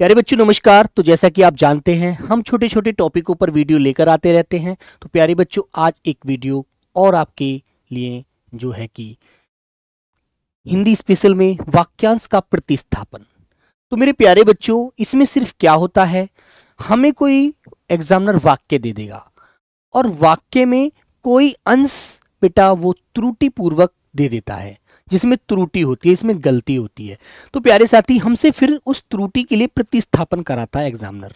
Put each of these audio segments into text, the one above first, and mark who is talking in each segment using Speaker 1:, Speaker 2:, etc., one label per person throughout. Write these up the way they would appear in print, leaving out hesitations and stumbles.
Speaker 1: प्यारे बच्चों नमस्कार। तो जैसा कि आप जानते हैं हम छोटे छोटे टॉपिकों पर वीडियो लेकर आते रहते हैं। तो प्यारे बच्चों आज एक वीडियो और आपके लिए जो है कि हिंदी स्पेशल में वाक्यांश का प्रतिस्थापन। तो मेरे प्यारे बच्चों इसमें सिर्फ क्या होता है, हमें कोई एग्जामिनर वाक्य दे देगा और वाक्य में कोई अंश बेटा वो त्रुटिपूर्वक दे देता है, जिसमें त्रुटि होती है, इसमें गलती होती है। तो प्यारे साथी हमसे फिर उस त्रुटि के लिए प्रतिस्थापन कराता है एग्जामिनर।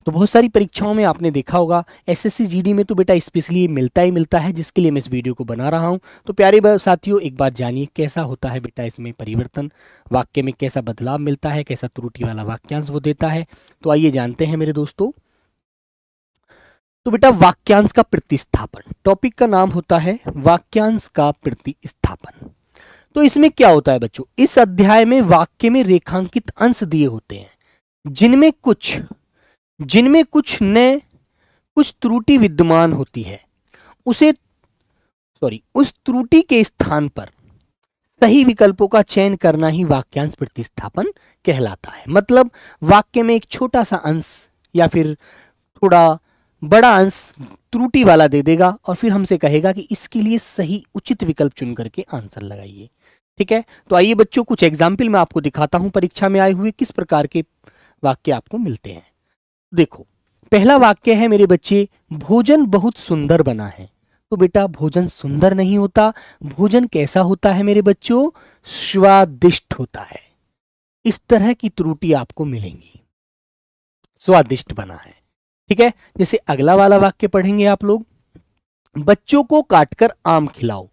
Speaker 1: तो बहुत सारी परीक्षाओं में आपने देखा होगा, एसएससी जीडी में तो बेटा स्पेशली मिलता ही मिलता है, जिसके लिए मैं इस वीडियो को बना रहा हूं। तो प्यारे साथियों एक बात जानिए कैसा होता है बेटा इसमें परिवर्तन, वाक्य में कैसा बदलाव मिलता है, कैसा त्रुटि वाला वाक्यांश वो देता है। तो आइए जानते हैं मेरे दोस्तों। तो बेटा वाक्यांश का प्रतिस्थापन, टॉपिक का नाम होता है वाक्यांश का प्रतिस्थापन। तो इसमें क्या होता है बच्चों, इस अध्याय में वाक्य में रेखांकित अंश दिए होते हैं, जिनमें कुछ त्रुटि विद्यमान होती है। उस त्रुटि के स्थान पर सही विकल्पों का चयन करना ही वाक्यांश प्रतिस्थापन कहलाता है। मतलब वाक्य में एक छोटा सा अंश या फिर थोड़ा बड़ा अंश त्रुटि वाला दे देगा और फिर हमसे कहेगा कि इसके लिए सही उचित विकल्प चुन करके आंसर लगाइए। ठीक है, तो आइए बच्चों कुछ एग्जाम्पल मैं आपको दिखाता हूं परीक्षा में आए हुए किस प्रकार के वाक्य आपको मिलते हैं। देखो पहला वाक्य है मेरे बच्चे, भोजन बहुत सुंदर बना है। तो बेटा भोजन सुंदर नहीं होता, भोजन कैसा होता है मेरे बच्चों, स्वादिष्ट होता है। इस तरह की त्रुटि आपको मिलेंगी, स्वादिष्ट बना है। ठीक है, जैसे अगला वाला वाक्य पढ़ेंगे आप लोग, बच्चों को काटकर आम खिलाओ।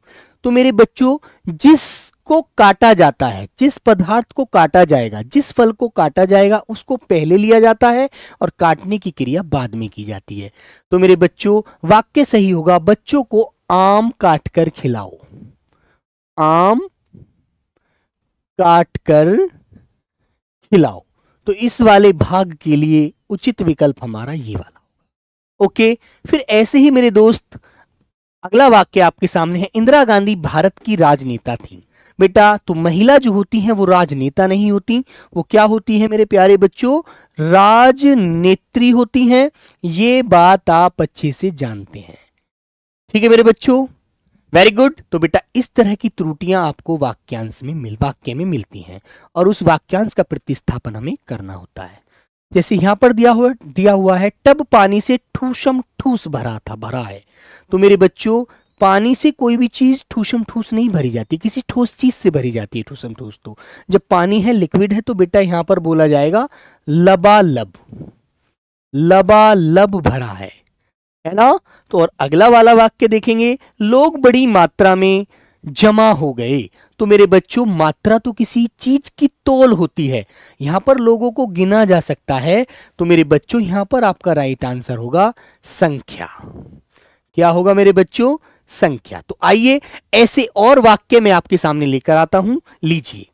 Speaker 1: तो मेरे बच्चों जिसको काटा जाता है, जिस पदार्थ को काटा जाएगा, जिस फल को काटा जाएगा उसको पहले लिया जाता है और काटने की क्रिया बाद में की जाती है। तो मेरे बच्चों वाक्य सही होगा, बच्चों को आम काटकर खिलाओ। आम काटकर खिलाओ। तो इस वाले भाग के लिए उचित विकल्प हमारा ये वाला होगा। ओके, फिर ऐसे ही मेरे दोस्त अगला वाक्य आपके सामने है, इंदिरा गांधी भारत की राजनेता थी। बेटा तो महिला जो होती हैं वो राजनेता नहीं होती, वो क्या होती है मेरे प्यारे बच्चों, राजनेत्री होती हैं। ये बात आप अच्छे से जानते हैं। ठीक है मेरे बच्चों, वेरी गुड। तो बेटा इस तरह की त्रुटियां आपको वाक्य में मिलती हैं और उस वाक्यांश का प्रतिस्थापन हमें करना होता है। जैसे यहां पर दिया हुआ है, टब पानी से ठूसम ठूस भरा है। तो मेरे बच्चों पानी से कोई भी चीज ठूसम ठूस नहीं भरी जाती, किसी ठोस चीज से भरी जाती है ठूसम ठूस। तो जब पानी है, लिक्विड है, तो बेटा यहां पर बोला जाएगा लबालब, लबालब भरा है ना। तो और अगला वाला वाक्य देखेंगे, लोग बड़ी मात्रा में जमा हो गए। तो मेरे बच्चों मात्रा तो किसी चीज की तौल होती है, यहां पर लोगों को गिना जा सकता है। तो मेरे बच्चों यहां पर आपका राइट आंसर होगा संख्या। क्या होगा मेरे बच्चों, संख्या। तो आइए ऐसे और वाक्य मैं आपके सामने लेकर आता हूं, लीजिए।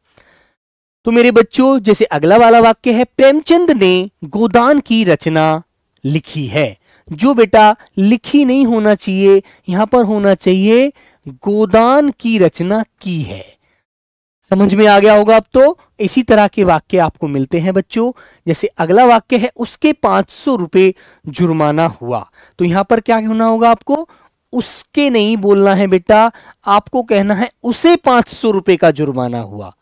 Speaker 1: तो मेरे बच्चों जैसे अगला वाला वाक्य है, प्रेमचंद ने गोदान की रचना लिखी है। जो बेटा लिखी नहीं होना चाहिए, यहां पर होना चाहिए गोदान की रचना की है। समझ में आ गया होगा अब। तो इसी तरह के वाक्य आपको मिलते हैं बच्चों। जैसे अगला वाक्य है, उसके 500 रुपए जुर्माना हुआ। तो यहां पर क्या होना होगा आपको, उसके नहीं बोलना है बेटा, आपको कहना है उसे 500 रुपए का जुर्माना हुआ,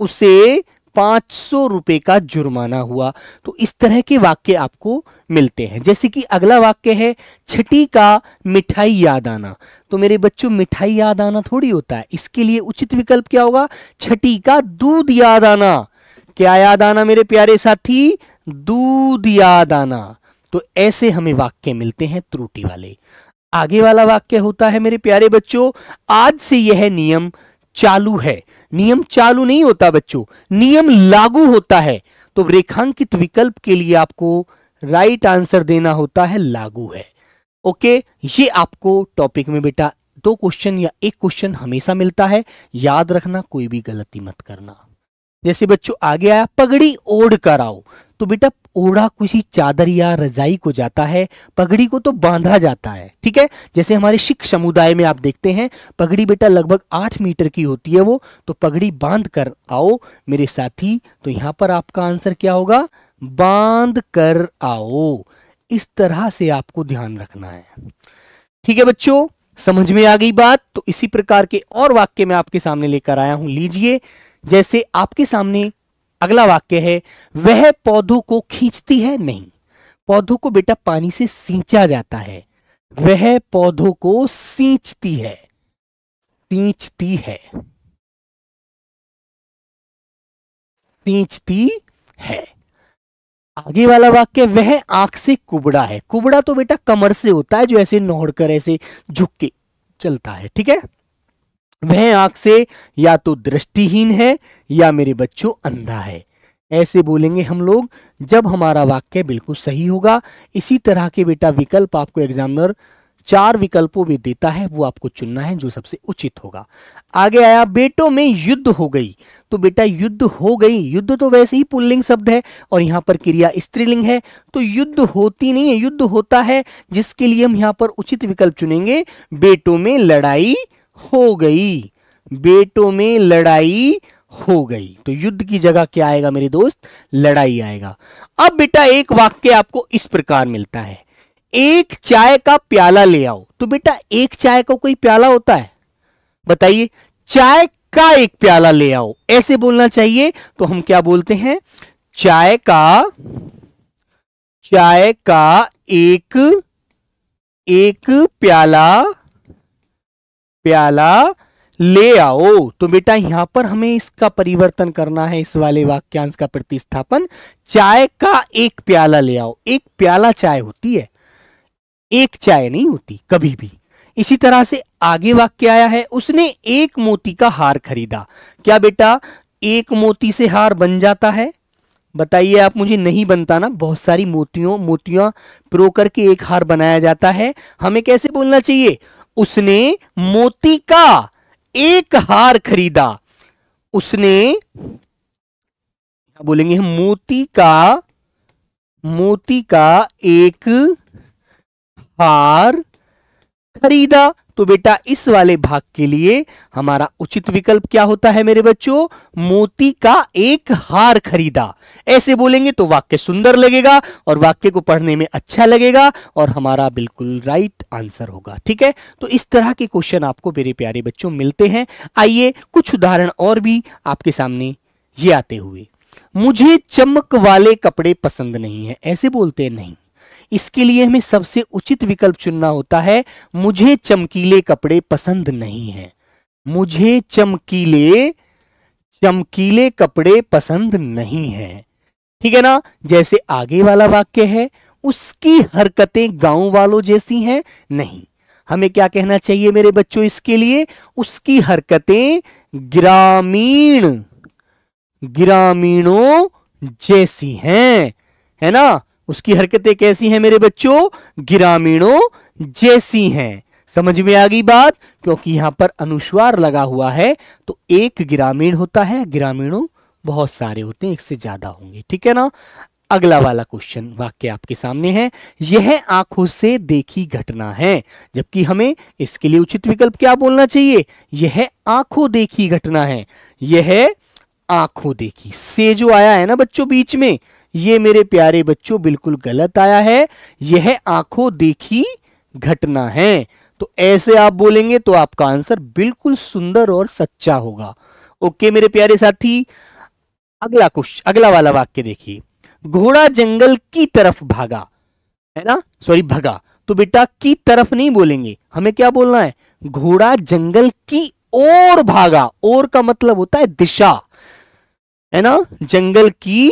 Speaker 1: उसे 500 रुपए का जुर्माना हुआ। तो इस तरह के वाक्य आपको मिलते हैं। जैसे कि अगला वाक्य है, छठी का मिठाई याद आना। तो मेरे बच्चों मिठाई याद आना थोड़ी होता है, इसके लिए उचित विकल्प क्या होगा, छठी का दूध याद आना। क्या याद आना मेरे प्यारे साथी, दूध याद आना। तो ऐसे हमें वाक्य मिलते हैं त्रुटि वाले। आगे वाला वाक्य होता है मेरे प्यारे बच्चों, आज से यह नियम चालू है। नियम चालू नहीं होता बच्चों, नियम लागू होता है। तो रेखांकित विकल्प के लिए आपको राइट आंसर देना होता है लागू है। ओके, ये आपको टॉपिक में बेटा 2 क्वेश्चन या 1 क्वेश्चन हमेशा मिलता है, याद रखना, कोई भी गलती मत करना। जैसे बच्चों आगे आया, पगड़ी ओढ़ कर आओ। तो बेटा ओढ़ा किसी चादर या रजाई को जाता है, पगड़ी को तो बांधा जाता है। ठीक है, जैसे हमारे सिख समुदाय में आप देखते हैं पगड़ी बेटा लगभग 8 मीटर की होती है वो, तो पगड़ी बांध कर आओ मेरे साथी। तो यहां पर आपका आंसर क्या होगा, बांध कर आओ। इस तरह से आपको ध्यान रखना है। ठीक है बच्चों, समझ में आ गई बात? तो इसी प्रकार के और वाक्य मैं आपके सामने लेकर आया हूं, लीजिए। जैसे आपके सामने अगला वाक्य है, वह पौधों को खींचती है नहीं। पौधों को बेटा पानी से सींचा जाता है, वह पौधों को सींचती है, सींचती है, सींचती है। आगे वाला वाक्य, वह आंख से कुबड़ा है। कुबड़ा तो बेटा कमर से होता है, जो ऐसे नोड़ कर ऐसे झुक के चलता है। ठीक है, वह आंख से या तो दृष्टिहीन है या मेरे बच्चों अंधा है। ऐसे बोलेंगे हम लोग जब हमारा वाक्य बिल्कुल सही होगा। इसी तरह के बेटा विकल्प आपको एग्जामिनर 4 विकल्पों में देता है, वो आपको चुनना है जो सबसे उचित होगा। आगे आया, बेटों में युद्ध हो गई। तो बेटा युद्ध हो गई, युद्ध तो वैसे ही पुल्लिंग शब्द है और यहां पर क्रिया स्त्रीलिंग है, तो युद्ध होती नहीं है, युद्ध होता है, जिसके लिए हम यहां पर उचित विकल्प चुनेंगे। बेटों में लड़ाई हो गई, बेटों में लड़ाई हो गई। तो युद्ध की जगह क्या आएगा मेरे दोस्त? लड़ाई आएगा। अब बेटा एक वाक्य आपको इस प्रकार मिलता है, एक चाय का प्याला ले आओ। तो बेटा एक चाय का कोई प्याला होता है? बताइए, चाय का एक प्याला ले आओ, ऐसे बोलना चाहिए। तो हम क्या बोलते हैं? चाय का एक प्याला ले आओ। तो बेटा यहां पर हमें इसका परिवर्तन करना है, इस वाले वाक्यांश का प्रतिस्थापन। चाय का एक प्याला ले आओ। एक प्याला चाय होती है, एक चाय नहीं होती कभी भी। इसी तरह से आगे वाक्य आया है, उसने एक मोती का हार खरीदा। क्या बेटा एक मोती से हार बन जाता है? बताइए आप मुझे। नहीं बनता ना, बहुत सारी मोतियां प्रो करके एक हार बनाया जाता है। हमें कैसे बोलना चाहिए? उसने मोती का एक हार खरीदा। उसने, बोलेंगे हम, मोती का एक हार खरीदा। तो बेटा इस वाले भाग के लिए हमारा उचित विकल्प क्या होता है मेरे बच्चों? मोती का एक हार खरीदा। ऐसे बोलेंगे तो वाक्य सुंदर लगेगा और वाक्य को पढ़ने में अच्छा लगेगा और हमारा बिल्कुल राइट आंसर होगा। ठीक है, तो इस तरह के क्वेश्चन आपको मेरे प्यारे बच्चों मिलते हैं। आइए कुछ उदाहरण और भी आपके सामने ये आते हुए, मुझे चमक वाले कपड़े पसंद नहीं है। ऐसे बोलते हैं नहीं, इसके लिए हमें सबसे उचित विकल्प चुनना होता है, मुझे चमकीले कपड़े पसंद नहीं है। मुझे चमकीले कपड़े पसंद नहीं है। ठीक है ना? जैसे आगे वाला वाक्य है, उसकी हरकतें गांव वालों जैसी हैं नहीं। हमें क्या कहना चाहिए मेरे बच्चों इसके लिए? उसकी हरकतें ग्रामीणों जैसी हैं, है ना? उसकी हरकतें कैसी हैं मेरे बच्चों? ग्रामीणों जैसी हैं। समझ में आ गई बात? क्योंकि यहां पर अनुस्वार लगा हुआ है, तो एक ग्रामीण होता है, ग्रामीणों बहुत सारे होते हैं, एक से ज्यादा होंगे। ठीक है ना? अगला वाला क्वेश्चन वाक्य आपके सामने है, यह आंखों से देखी घटना है। जबकि हमें इसके लिए उचित विकल्प क्या बोलना चाहिए? यह आंखों देखी घटना है। यह आंखों देखी से जो आया है ना बच्चों बीच में, ये मेरे प्यारे बच्चों बिल्कुल गलत आया है। यह आंखों देखी घटना है। तो ऐसे आप बोलेंगे तो आपका आंसर बिल्कुल सुंदर और सच्चा होगा। ओके मेरे प्यारे साथी, अगला वाला वाक्य देखिए, घोड़ा जंगल की तरफ भागा, है ना? सॉरी, भगा। तो बेटा की तरफ नहीं बोलेंगे, हमें क्या बोलना है? घोड़ा जंगल की ओर भागा। ओर का मतलब होता है दिशा, है ना? जंगल की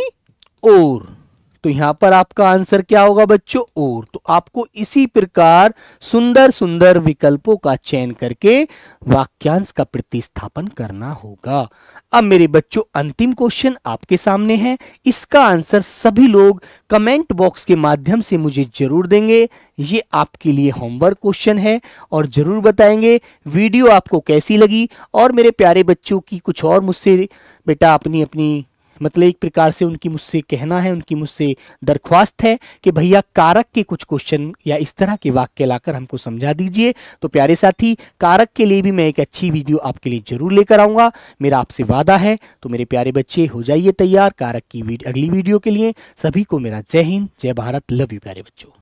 Speaker 1: ओर। तो यहां पर आपका आंसर क्या होगा बच्चों? ओर। तो आपको इसी प्रकार सुंदर सुंदर विकल्पों का चयन करके वाक्यांश का प्रतिस्थापन करना होगा। अब मेरे बच्चों अंतिम क्वेश्चन आपके सामने है। इसका आंसर सभी लोग कमेंट बॉक्स के माध्यम से मुझे जरूर देंगे। ये आपके लिए होमवर्क क्वेश्चन है और जरूर बताएंगे वीडियो आपको कैसी लगी और मेरे प्यारे बच्चों की कुछ और मुझसे बेटा अपनी मतलब एक प्रकार से उनकी मुझसे कहना है, उनकी मुझसे दरख्वास्त है कि भैया कारक के कुछ क्वेश्चन या इस तरह के वाक्य लाकर हमको समझा दीजिए। तो प्यारे साथी, कारक के लिए भी मैं एक अच्छी वीडियो आपके लिए जरूर लेकर आऊँगा, मेरा आपसे वादा है। तो मेरे प्यारे बच्चे हो जाइए तैयार कारक की अगली वीडियो के लिए। सभी को मेरा जय हिंद, जय भारत, लव यू प्यारे बच्चों।